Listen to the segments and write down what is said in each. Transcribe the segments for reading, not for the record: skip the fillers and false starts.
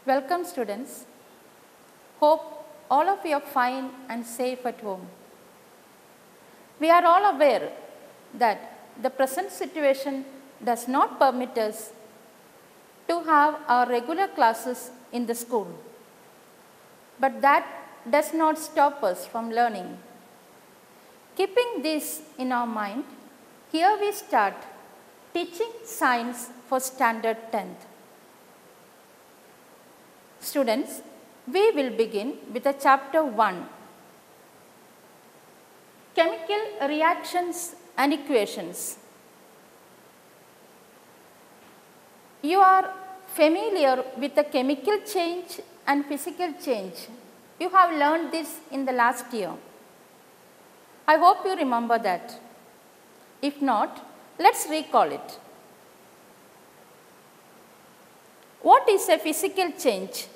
Welcome students. Hope all of you are fine and safe at home. We are all aware that the present situation does not permit us to have our regular classes in the school. But that does not stop us from learning. Keeping this in our mind, here we start teaching science for standard 10th. Students, we will begin with a chapter 1, Chemical Reactions and Equations. You are familiar with the chemical change and physical change. You have learned this in the last year. I hope you remember that. If not, let's recall it. What is a physical change?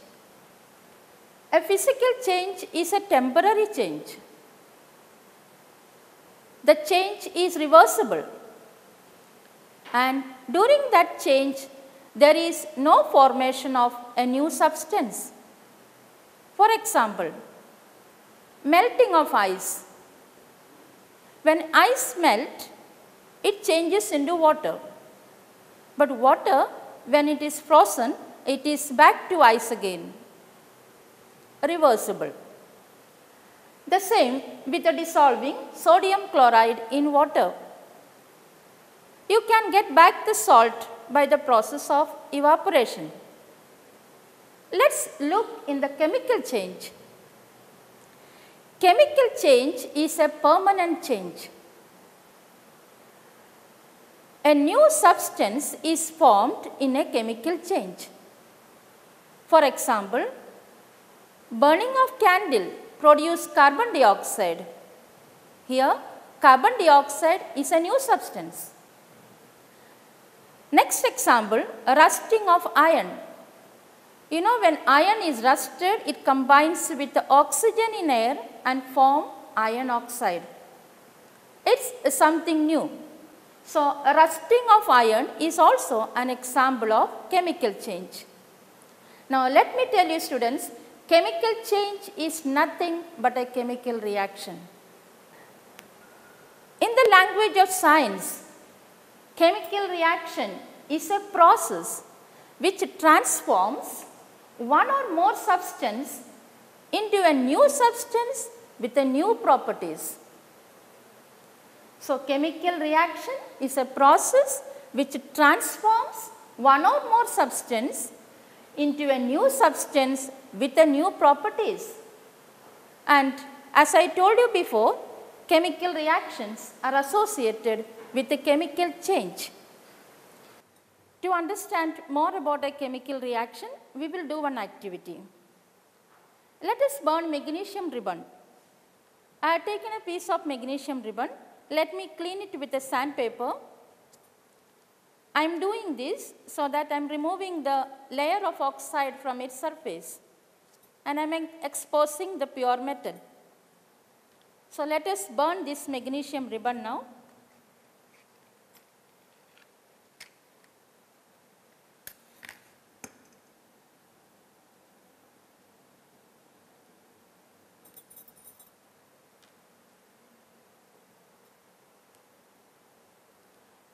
A physical change is a temporary change. The change is reversible, and during that change, there is no formation of a new substance. For example, melting of ice. When ice melts, it changes into water. But water, when it is frozen, it is back to ice again. Reversible. The same with the dissolving sodium chloride in water. You can get back the salt by the process of evaporation. Let's look in the chemical change. Chemical change is a permanent change. A new substance is formed in a chemical change. For example, burning of candle produces carbon dioxide. Here, carbon dioxide is a new substance. Next example, rusting of iron. You know, when iron is rusted, it combines with the oxygen in air and form iron oxide. It's something new. So, rusting of iron is also an example of chemical change. Now, let me tell you students, chemical change is nothing but a chemical reaction. In the language of science, chemical reaction is a process which transforms one or more substance into a new substance with a new properties. So, chemical reaction is a process which transforms one or more substance into a new substance with a new properties. And as I told you before, chemical reactions are associated with a chemical change. To understand more about a chemical reaction, we will do one activity. Let us burn magnesium ribbon. I have taken a piece of magnesium ribbon. Let me clean it with a sandpaper. I am doing this so that I am removing the layer of oxide from its surface, and I am exposing the pure metal. So, let us burn this magnesium ribbon now.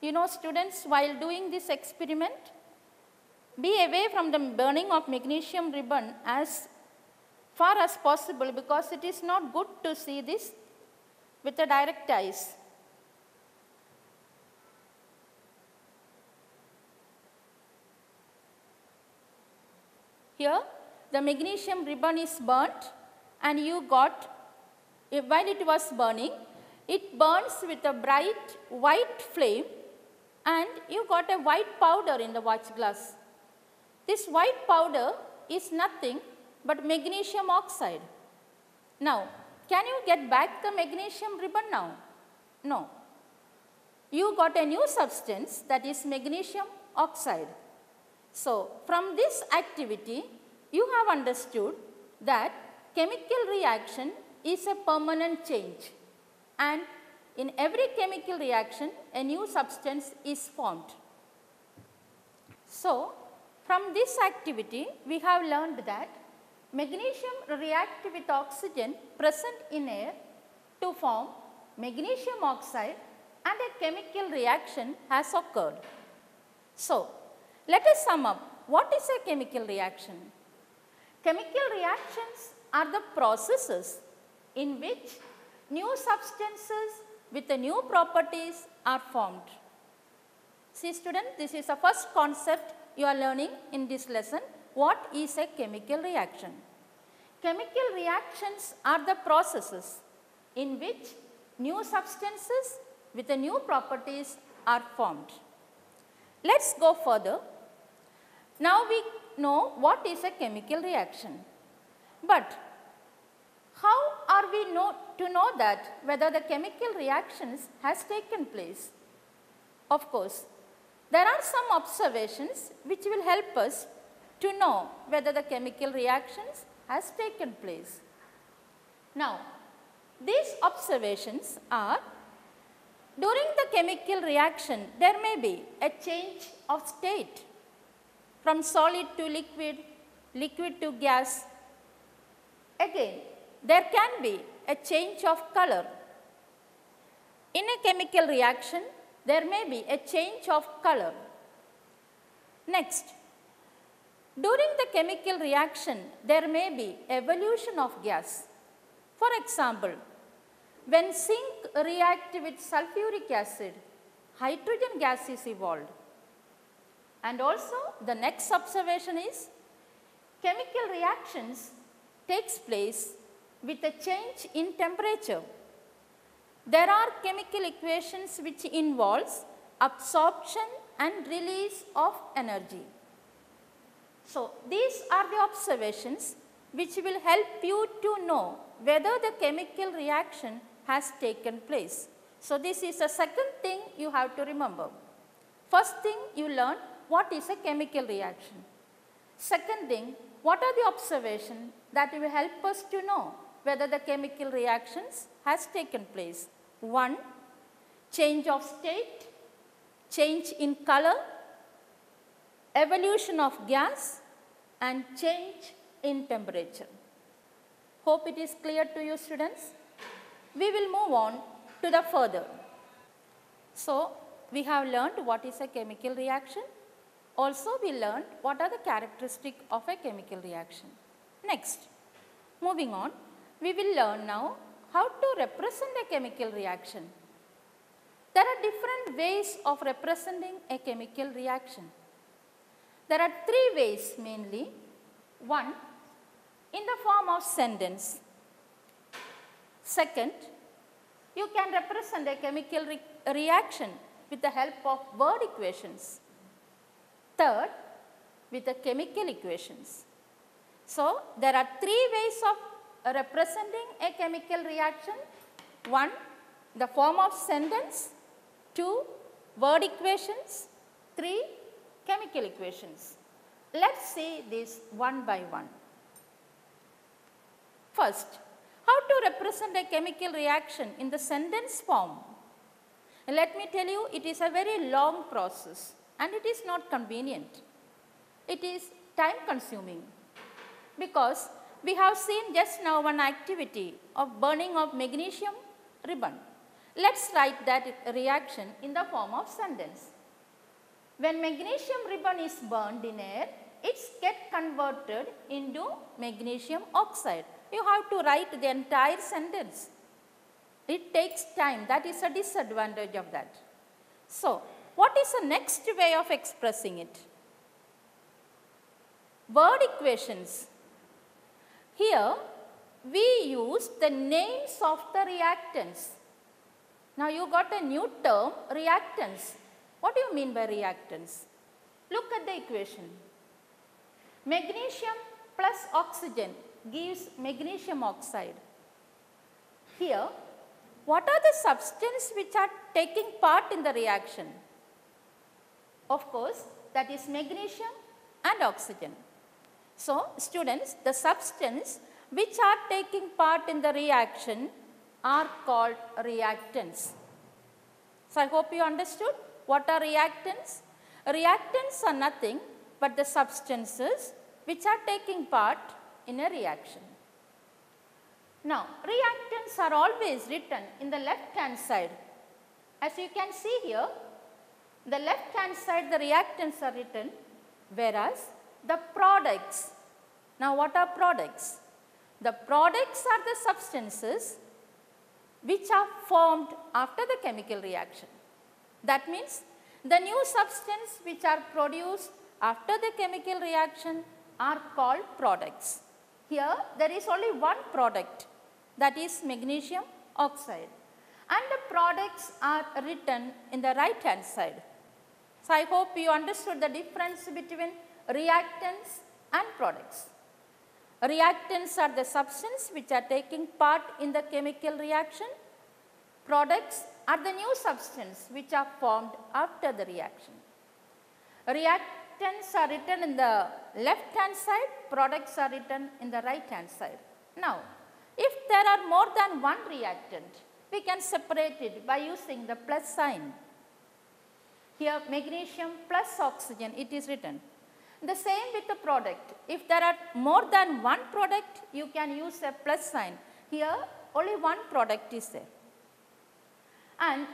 You know students, while doing this experiment, be away from the burning of magnesium ribbon as far as possible, because it is not good to see this with the direct eyes. Here the magnesium ribbon is burnt, and you got, while it was burning, it burns with a bright white flame, and you got a white powder in the watch glass. This white powder is nothing but magnesium oxide. Now, can you get back the magnesium ribbon now? No. You got a new substance, that is magnesium oxide. So, from this activity, you have understood that chemical reaction is a permanent change, and in every chemical reaction, a new substance is formed. So, From this activity, we have learned that magnesium reacts with oxygen present in air to form magnesium oxide and a chemical reaction has occurred. So, let us sum up. What is a chemical reaction? Chemical reactions are the processes in which new substances with the new properties are formed. See students, this is the first concept you are learning in this lesson. What is a chemical reaction? Chemical reactions are the processes in which new substances with the new properties are formed. Let's go further. Now we know what is a chemical reaction. But how are we to know that whether the chemical reactions has taken place? Of course, there are some observations which will help us to know whether the chemical reactions has taken place. Now, these observations are, during the chemical reaction there may be a change of state from solid to liquid, liquid to gas. Again, there can be a change of color. In a chemical reaction, there may be a change of color. Next, during the chemical reaction, there may be evolution of gas. For example, when zinc reacts with sulfuric acid, hydrogen gas is evolved. And also, the next observation is, chemical reactions takes place with a change in temperature. There are chemical equations which involves absorption and release of energy. So, these are the observations which will help you to know whether the chemical reaction has taken place. So, this is the second thing you have to remember. First thing you learn, what is a chemical reaction? Second thing, what are the observations that will help us to know whether the chemical reactions has taken place? One, change of state, change in color, evolution of gas and change in temperature. Hope it is clear to you students. We will move on to the further. So, we have learned what is a chemical reaction. Also, we learned what are the characteristics of a chemical reaction. Next, moving on, we will learn now how to represent a chemical reaction. There are different ways of representing a chemical reaction. There are three ways mainly. One, in the form of sentence. Second, you can represent a chemical reaction with the help of word equations. Third, with the chemical equations. So, there are three ways of representing a chemical reaction. One, the form of sentence. Two, word equations. Three, chemical equations. Let's see this one by one. First, how to represent a chemical reaction in the sentence form? Let me tell you, it is a very long process and it is not convenient. It is time consuming because we have seen just now one activity of burning of magnesium ribbon. Let's write that reaction in the form of sentence. When magnesium ribbon is burned in air, it gets converted into magnesium oxide. You have to write the entire sentence. It takes time. That is a disadvantage of that. So, what is the next way of expressing it? Word equations. Here, we use the names of the reactants. Now, you got a new term, reactants. What do you mean by reactants? Look at the equation. Magnesium plus oxygen gives magnesium oxide. Here, what are the substances which are taking part in the reaction? Of course, that is magnesium and oxygen. So, students, the substances which are taking part in the reaction are called reactants. So, I hope you understood what are reactants. Reactants are nothing but the substances which are taking part in a reaction. Now, reactants are always written in the left hand side. As you can see here, the left hand side the reactants are written, whereas the products, now what are products? The products are the substances which are formed after the chemical reaction. That means the new substance which are produced after the chemical reaction are called products. Here there is only one product, that is magnesium oxide, and the products are written in the right hand side. So, I hope you understood the difference between reactants and products. Reactants are the substance which are taking part in the chemical reaction. Products are the new substance which are formed after the reaction. Reactants are written in the left hand side, products are written in the right hand side. Now, if there are more than one reactant, we can separate it by using the plus sign. Here magnesium plus oxygen it is written. The same with the product. If there are more than one product, you can use a plus sign. Here only one product is there. And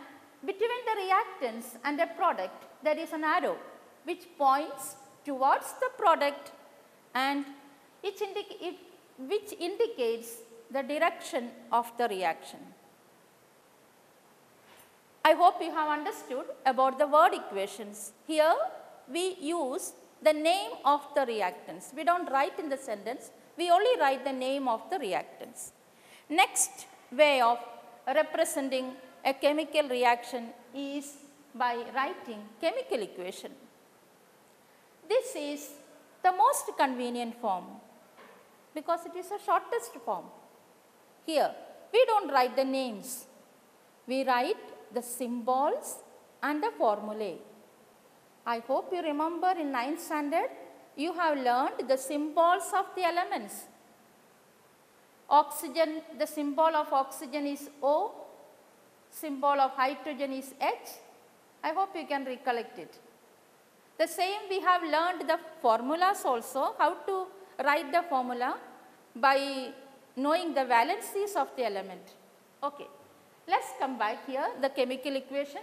between the reactants and the product, there is an arrow which points towards the product and which indicates the direction of the reaction. I hope you have understood about the word equations. Here we use the name of the reactants. We don't write in the sentence, we only write the name of the reactants. Next way of representing a chemical reaction is by writing chemical equation. This is the most convenient form because it is the shortest form. Here we don't write the names, we write the symbols and the formulae. I hope you remember in 9th standard you have learned the symbols of the elements. Oxygen, the symbol of oxygen is O, symbol of hydrogen is H. I hope you can recollect it. The same we have learned the formulas also, how to write the formula by knowing the valencies of the element. Okay, let's come back here, the chemical equation.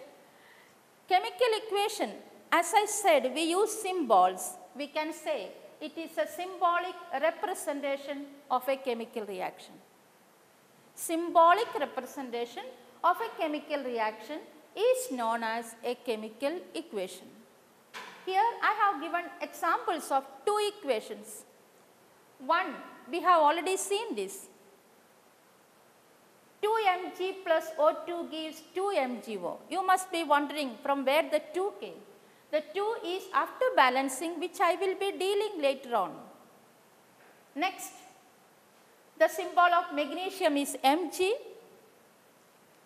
Chemical equation, as I said, we use symbols. We can say it is a symbolic representation of a chemical reaction. Symbolic representation of a chemical reaction is known as a chemical equation. Here I have given examples of two equations. One, we have already seen this. 2mg plus O2 gives 2mgO. You must be wondering from where the 2 came. The 2 is after balancing, which I will be dealing later on. Next, the symbol of magnesium is Mg.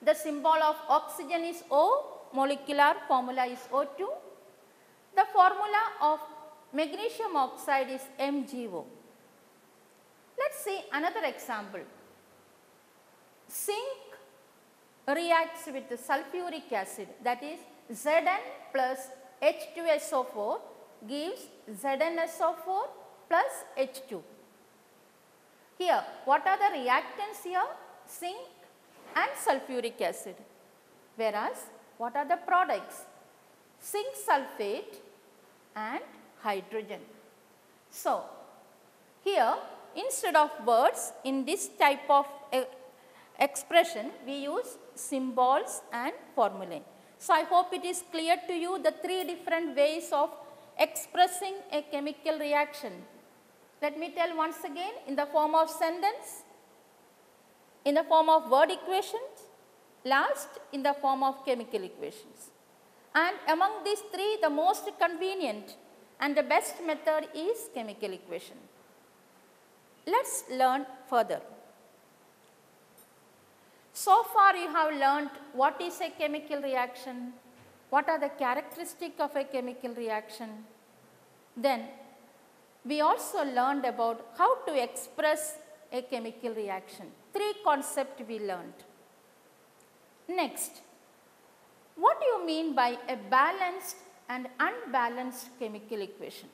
The symbol of oxygen is O. Molecular formula is O2. The formula of magnesium oxide is MgO. Let's see another example. Zinc reacts with the sulfuric acid, that is Zn plus H2SO4 gives ZnSO4 plus H2. Here, what are the reactants here? Zinc and sulfuric acid. Whereas, what are the products? Zinc sulfate and hydrogen. So, here instead of words in this type of expression, we use symbols and formulae. So, I hope it is clear to you the three different ways of expressing a chemical reaction. Let me tell once again, in the form of sentence, in the form of word equations, last in the form of chemical equations. And among these three, the most convenient and the best method is chemical equation. Let's learn further. So far you have learned what is a chemical reaction, what are the characteristics of a chemical reaction. Then we also learned about how to express a chemical reaction. Three concepts we learned. Next, what do you mean by a balanced and unbalanced chemical equation?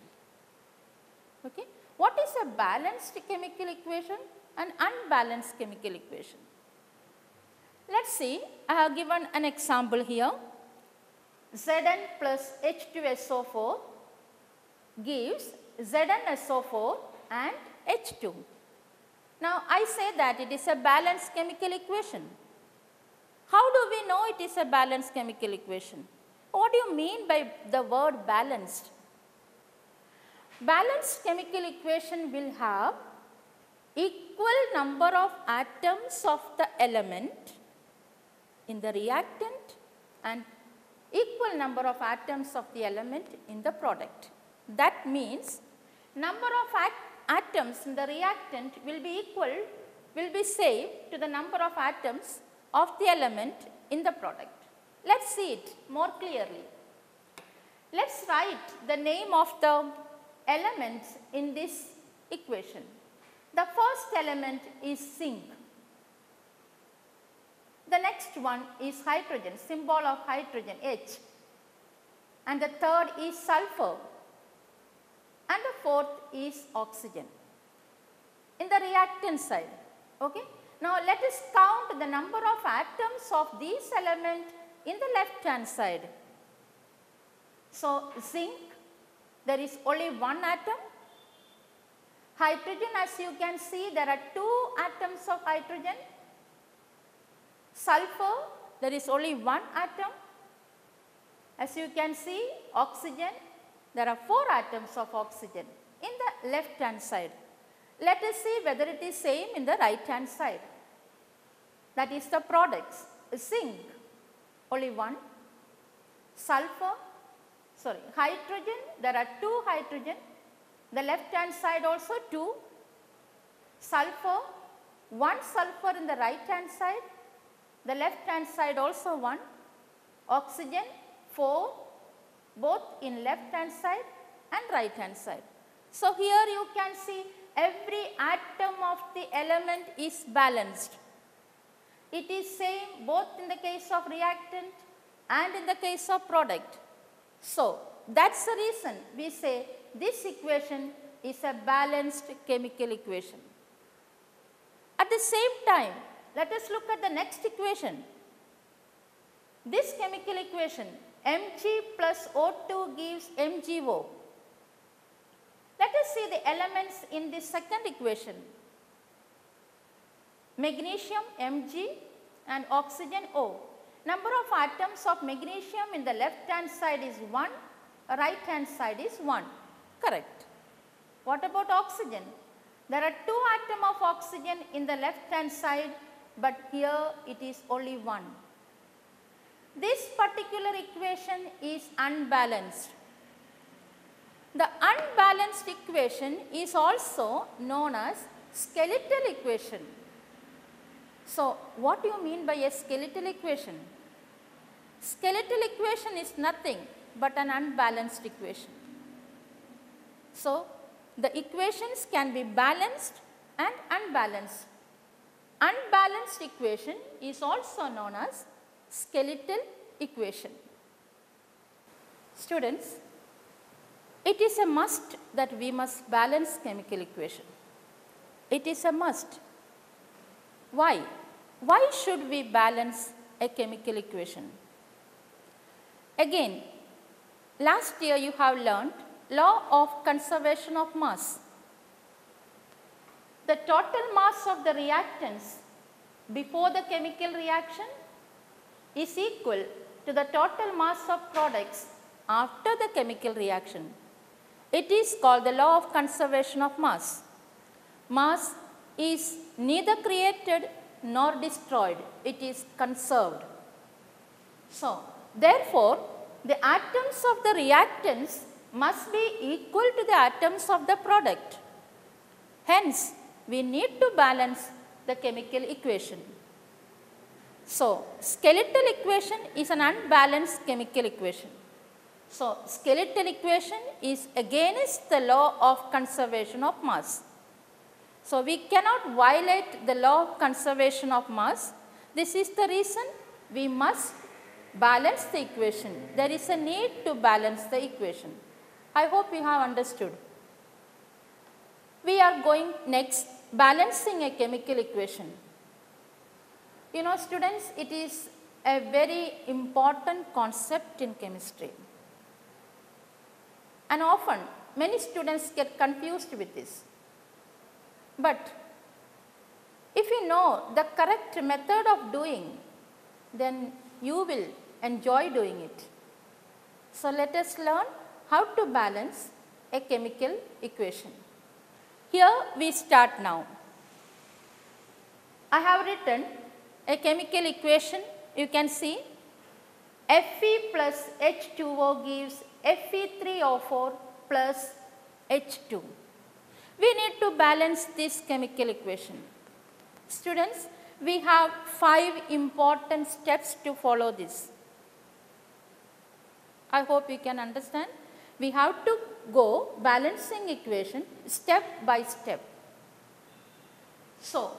Okay. What is a balanced chemical equation and unbalanced chemical equation? Let us see, I have given an example here. Zn plus H2SO4 gives ZnSO4 and H2. Now, I say that it is a balanced chemical equation. How do we know it is a balanced chemical equation? What do you mean by the word balanced? Balanced chemical equation will have equal number of atoms of the element in the reactant and equal number of atoms of the element in the product. That means number of atoms in the reactant will be equal, will be same to the number of atoms of the element in the product. Let us see it more clearly. Let us write the name of the elements in this equation. The first element is zinc. The next one is hydrogen, symbol of hydrogen H. And the third is sulfur. And the fourth is oxygen. In the reactant side. Okay? Now, let us count the number of atoms of these elements in the left hand side. So, zinc, there is only one atom. Hydrogen, as you can see, there are 2 atoms of hydrogen. Sulfur, there is only one atom. As you can see, oxygen, there are 4 atoms of oxygen in the left hand side. Let us see whether it is same in the right hand side. That is the products. Zinc, only one. Sulfur, hydrogen, there are 2 hydrogen. The left hand side also 2. Sulfur, 1 sulfur in the right hand side. The left hand side also 1. Oxygen, 4, both in left hand side and right hand side. So, here you can see every atom of the element is balanced. It is same both in the case of reactant and in the case of product. So, that is the reason we say this equation is a balanced chemical equation. At the same time, let us look at the next equation. This chemical equation, Mg plus O2 gives MgO. Let us see the elements in this second equation. Magnesium Mg and oxygen O. Number of atoms of magnesium in the left hand side is 1, right hand side is 1. Correct. What about oxygen? There are 2 atoms of oxygen in the left hand side, but here it is only 1. This particular equation is unbalanced. The unbalanced equation is also known as skeletal equation. So, what do you mean by a skeletal equation? Skeletal equation is nothing but an unbalanced equation. So, the equations can be balanced and unbalanced. Unbalanced equation is also known as skeletal equation. Students, it is a must that we must balance chemical equation. It is a must. Why? Why should we balance a chemical equation? Again, last year you have learnt law of conservation of mass. The total mass of the reactants before the chemical reaction is equal to the total mass of products after the chemical reaction. It is called the law of conservation of mass. Mass is neither created nor destroyed, it is conserved. So, therefore, the atoms of the reactants must be equal to the atoms of the product. Hence, we need to balance the chemical equation. So, skeletal equation is an unbalanced chemical equation. So, skeletal equation is against the law of conservation of mass. So, we cannot violate the law of conservation of mass. This is the reason we must balance the equation. There is a need to balance the equation. I hope you have understood. We are going next balancing a chemical equation. You know students, it is a very important concept in chemistry. And often many students get confused with this. But if you know the correct method of doing, then you will enjoy doing it. So let us learn how to balance a chemical equation. Here we start now. I have written a chemical equation. You can see Fe plus H2O gives Fe3O4 plus H2. We need to balance this chemical equation. Students, we have 5 important steps to follow this. I hope you can understand. We have to go balancing equation step by step. So,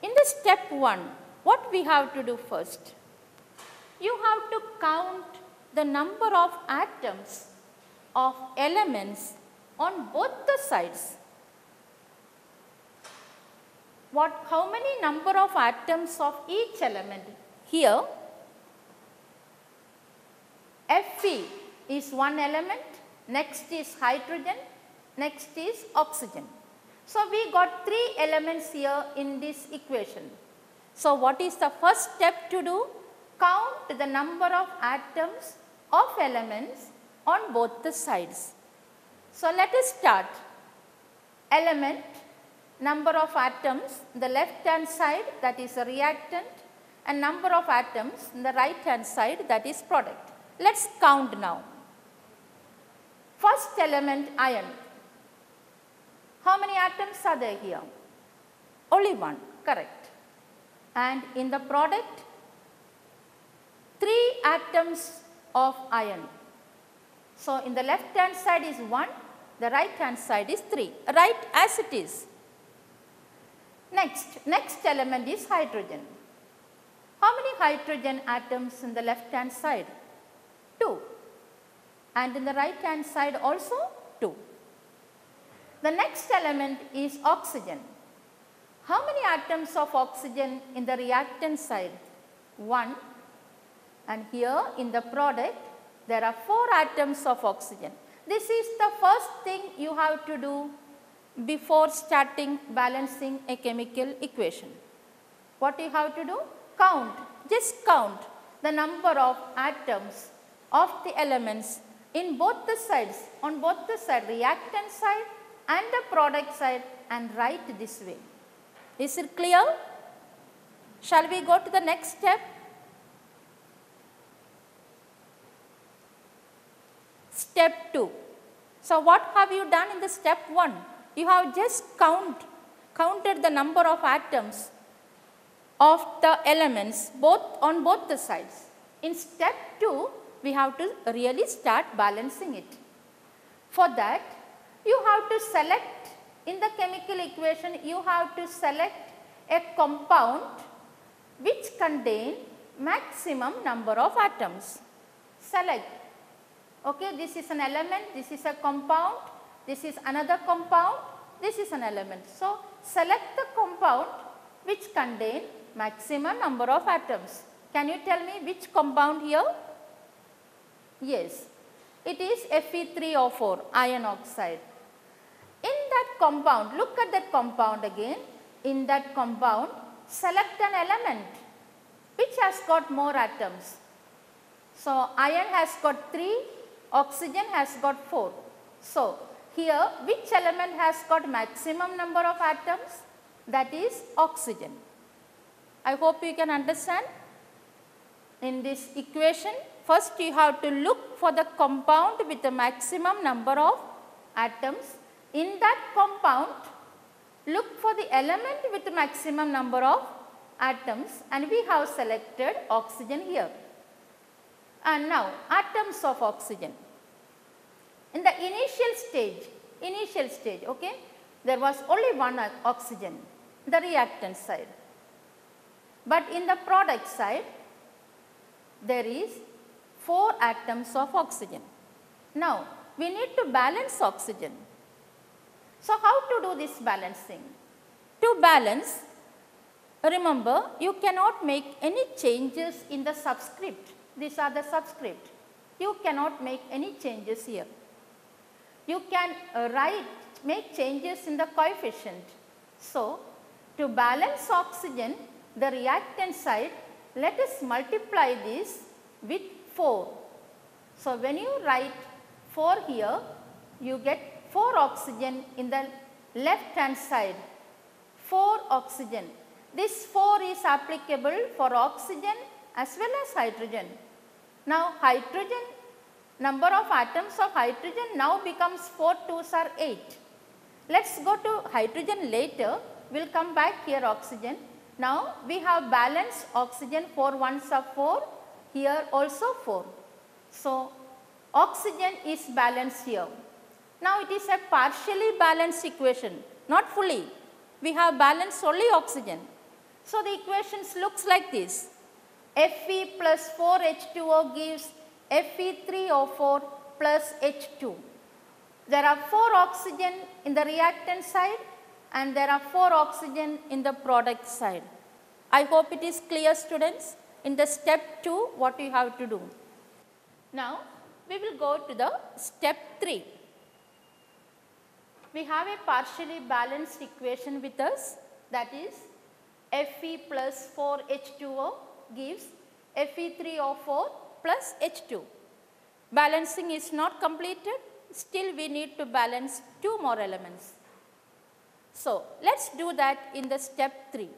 in the step 1, what we have to do first? You have to count the number of atoms of elements on both the sides. How many number of atoms of each element? Here, Fe is one element, next is hydrogen, next is oxygen. So, we got 3 elements here in this equation. So, what is the first step to do? Count the number of atoms of elements on both the sides. So, let us start. Element, number of atoms, the left hand side, that is a reactant, and number of atoms in the right hand side, that is product. Let us count now. First element, iron. How many atoms are there here? Only one, correct. And in the product, 3 atoms of iron. So, in the left hand side is 1, the right hand side is 3, right as it is. Next element is hydrogen. How many hydrogen atoms in the left hand side? 2. And in the right hand side also 2. The next element is oxygen. How many atoms of oxygen in the reactant side? 1. And here in the product there are 4 atoms of oxygen. This is the first thing you have to do before starting balancing a chemical equation. What you have to do? Count, just count the number of atoms of the elements in both the sides, on both the side, reactant side and the product side, and write this way. Is it clear? Shall we go to the next step? Step 2. So, what have you done in the step 1? You have just counted the number of atoms of the elements on both the sides. In step 2, we have to really start balancing it. For that, you have to select, in the chemical equation, you have to select a compound which contain maximum number of atoms. Select. Okay, this is an element, this is a compound, this is another compound, this is an element. So, select the compound which contain maximum number of atoms. Can you tell me which compound here? Yes, it is Fe3O4, iron oxide. In that compound, look at that compound again. In that compound, select an element which has got more atoms. So, iron has got 3, oxygen has got 4. So, here which element has got maximum number of atoms? That is oxygen. I hope you can understand. In this equation, first you have to look for the compound with the maximum number of atoms. In that compound, look for the element with the maximum number of atoms, and we have selected oxygen here. And now, atoms of oxygen. In the initial stage, okay, there was only one oxygen, the reactant side. But in the product side, there is 4 atoms of oxygen. Now, we need to balance oxygen. So, how to do this balancing? To balance, remember you cannot make any changes in the subscript. These are the subscript. You cannot make any changes here. You can make changes in the coefficient. So, to balance oxygen, the reactant side, let us multiply this with 4. So, when you write 4 here, you get 4 oxygen in the left hand side, 4 oxygen. This 4 is applicable for oxygen as well as hydrogen. Now, hydrogen, number of atoms of hydrogen now becomes 4 2s are 8. Let us go to hydrogen later, we will come back here oxygen. Now, we have balanced oxygen, 4 1s are 4, here also 4. So, oxygen is balanced here. Now, it is a partially balanced equation, not fully. We have balanced only oxygen. So, the equations looks like this. Fe plus 4H2O gives Fe3O4 plus H2. There are 4 oxygen in the reactant side and there are 4 oxygen in the product side. I hope it is clear, students. In the step 2, what you have to do. Now, we will go to the step 3. We have a partially balanced equation with us, that is Fe plus 4H2O gives Fe3O4 plus H2. Balancing is not completed, still we need to balance 2 more elements. So, let us do that in the step 3.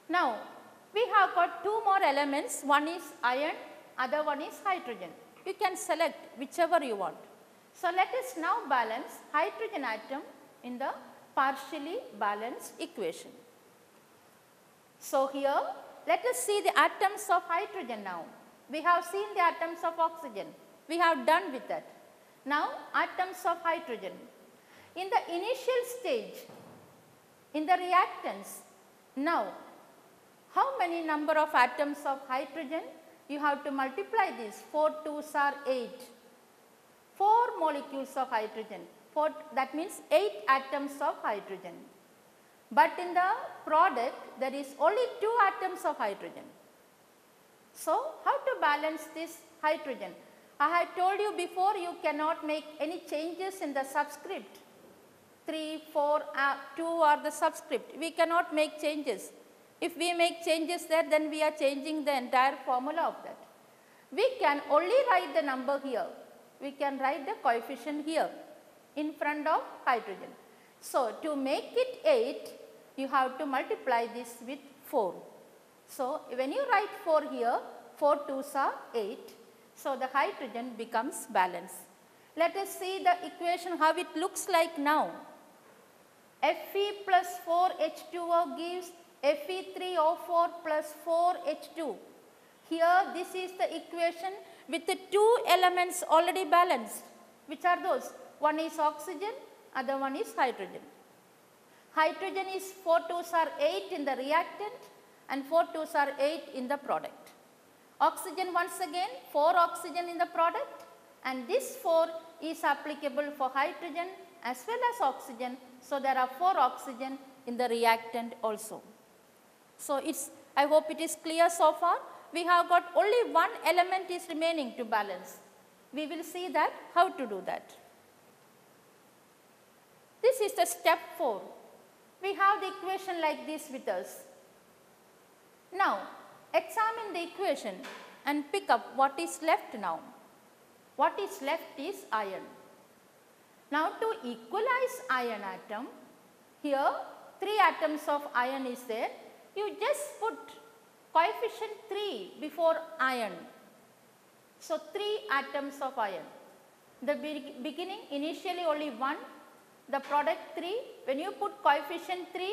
Now, we have got 2 more elements, one is iron, other one is hydrogen. You can select whichever you want. So, let us now balance hydrogen atom in the partially balanced equation. So, here let us see the atoms of hydrogen now. We have seen the atoms of oxygen. We have done with that. Now, atoms of hydrogen. In the initial stage, in the reactants, now how many number of atoms of hydrogen? You have to multiply this, 4 2s are 8. 4 molecules of hydrogen, that means 8 atoms of hydrogen. But in the product, there is only 2 atoms of hydrogen. So, how to balance this hydrogen? I had told you before, you cannot make any changes in the subscript. 3, 4, 2 are the subscript. We cannot make changes. If we make changes there, then we are changing the entire formula of that. We can only write the number here. We can write the coefficient here in front of hydrogen. So, to make it 8, you have to multiply this with 4. So, when you write 4 here, 4 2s are 8. So, the hydrogen becomes balanced. Let us see the equation how it looks like now. Fe plus 4H2O gives Fe3O4 plus 4H2. Here this is the equation with the 2 elements already balanced. Which are those? One is oxygen, other one is hydrogen. Hydrogen is 4 2s are 8 in the reactant and 4 2s are 8 in the product. Oxygen once again 4 oxygen in the product and this 4 is applicable for hydrogen as well as oxygen. So, there are 4 oxygen in the reactant also. So, I hope it is clear so far. We have got only one element is remaining to balance. We will see that how to do that. This is the step 4. We have the equation like this with us. Now, examine the equation and pick up what is left now. What is left is iron. Now, to equalize iron atom, here 3 atoms of iron is there. You just put coefficient 3 before iron. So, 3 atoms of iron. The beginning initially only 1, the product 3. When you put coefficient 3,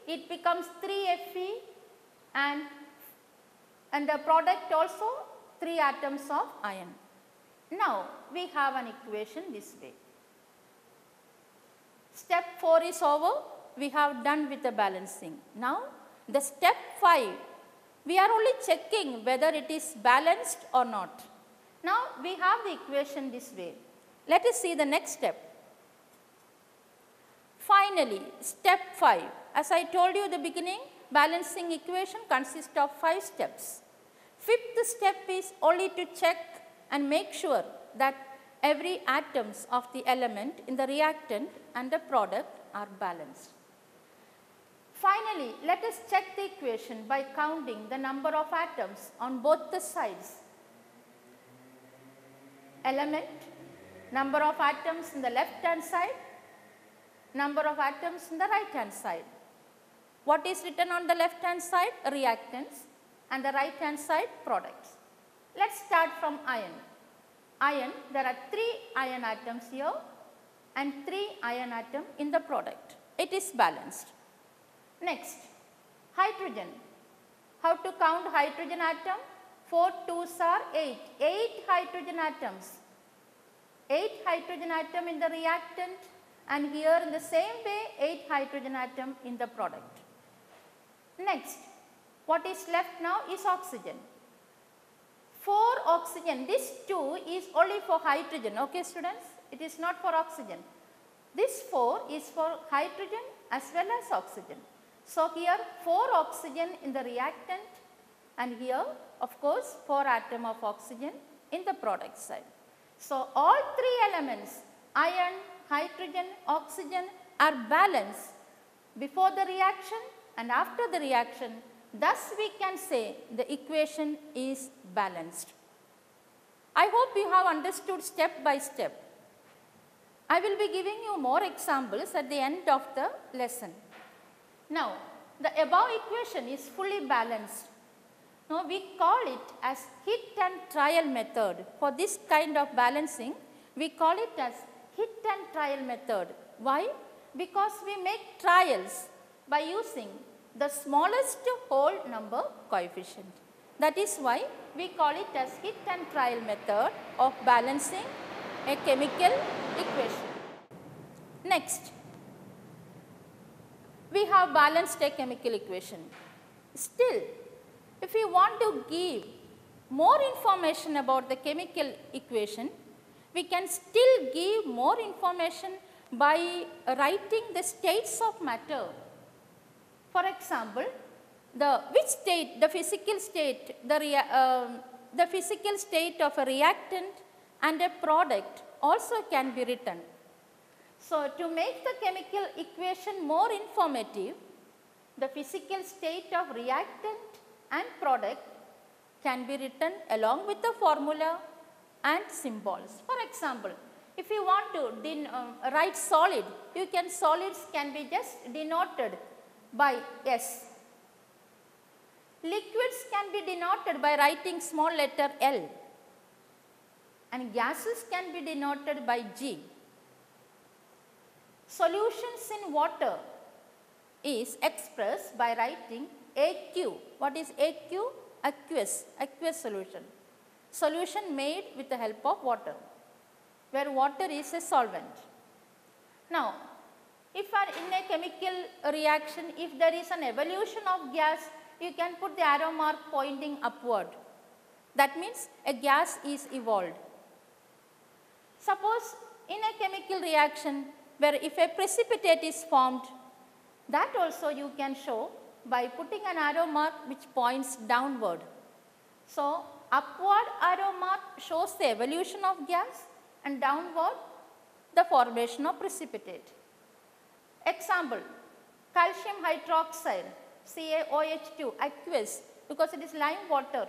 it becomes 3 Fe and the product also 3 atoms of iron. Now, we have an equation this way. Step 4 is over. We have done with the balancing. Now, the step 5, we are only checking whether it is balanced or not. Now, we have the equation this way. Let us see the next step. Finally, step 5. As I told you at the beginning, balancing equation consists of 5 steps. Fifth step is only to check and make sure that every atoms of the element in the reactant and the product are balanced. Finally, let us check the equation by counting the number of atoms on both the sides. Element, number of atoms in the left hand side, number of atoms in the right hand side. What is written on the left hand side? Reactants, and the right hand side products. Let us start from iron. Iron, there are 3 iron atoms here and 3 iron atoms in the product. It is balanced. Next, hydrogen. How to count hydrogen atom? 4 2s are 8. 8 hydrogen atoms. 8 hydrogen atom in the reactant, and here in the same way 8 hydrogen atom in the product. Next, what is left now is oxygen. 4 oxygen, this 2 is only for hydrogen, okay students, it is not for oxygen. This 4 is for hydrogen as well as oxygen. So here 4 oxygen in the reactant, and here of course 4 atom of oxygen in the product side. So all 3 elements, iron, hydrogen, oxygen, are balanced before the reaction and after the reaction. Thus we can say the equation is balanced. I hope you have understood step by step. I will be giving you more examples at the end of the lesson. Now, the above equation is fully balanced. Now, we call it as hit and trial method. For this kind of balancing, we call it as hit and trial method. Why? Because we make trials by using the smallest whole number coefficient. That is why we call it as hit and trial method of balancing a chemical equation. Next, we have balanced a chemical equation. Still, if we want to give more information about the chemical equation, we can still give more information by writing the states of matter. For example, the physical state of a reactant and a product also can be written. So, to make the chemical equation more informative, the physical state of reactant and product can be written along with the formula and symbols. For example, if you want to write solid, solids can be just denoted by S. Liquids can be denoted by writing small letter L, and gases can be denoted by G. Solutions in water is expressed by writing AQ. What is AQ? Aqueous solution. Solution made with the help of water, where water is a solvent. Now, if in a chemical reaction, if there is an evolution of gas, you can put the arrow mark pointing upward. That means a gas is evolved. Suppose in a chemical reaction where if a precipitate is formed, that also you can show by putting an arrow mark which points downward. So, upward arrow mark shows the evolution of gas, and downward the formation of precipitate. Example, calcium hydroxide, CaOH2, aqueous, because it is lime water.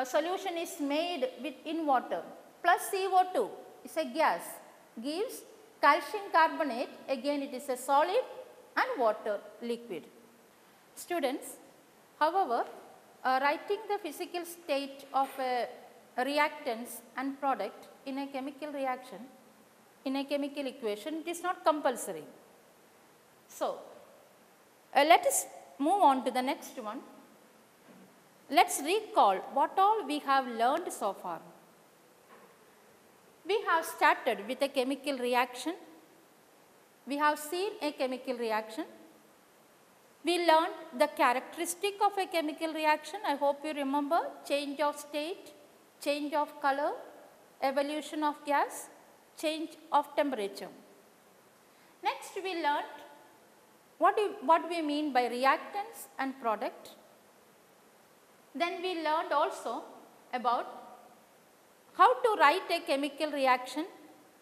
Solution is made in water, plus CO2 is a gas, gives calcium carbonate, again it is a solid, and water liquid. Students, however, writing the physical state of reactants and product in a chemical reaction, in a chemical equation, it is not compulsory. So, let us move on to the next one. Let us recall what all we have learned so far. We have started with a chemical reaction. We have seen a chemical reaction. We learned the characteristic of a chemical reaction. I hope you remember: change of state, change of color, evolution of gas, change of temperature. Next we learnt what we mean by reactants and product. Then we learned also about how to write a chemical reaction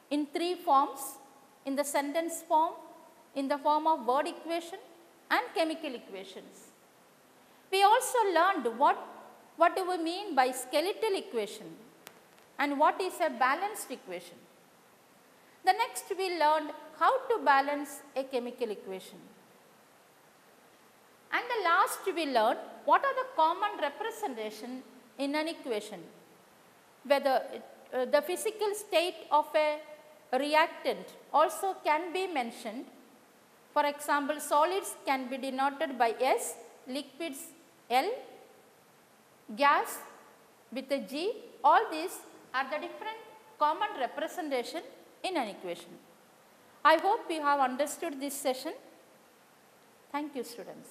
in 3 forms, in the sentence form, in the form of word equation and chemical equations. We also learned what do we mean by skeletal equation and what is a balanced equation. The next we learned how to balance a chemical equation. And the last we learned what are the common representation in an equation, whether the physical state of a reactant also can be mentioned. For example, solids can be denoted by S, liquids L, gas with a G. All these are the different common representation in an equation. I hope you have understood this session. Thank you, students.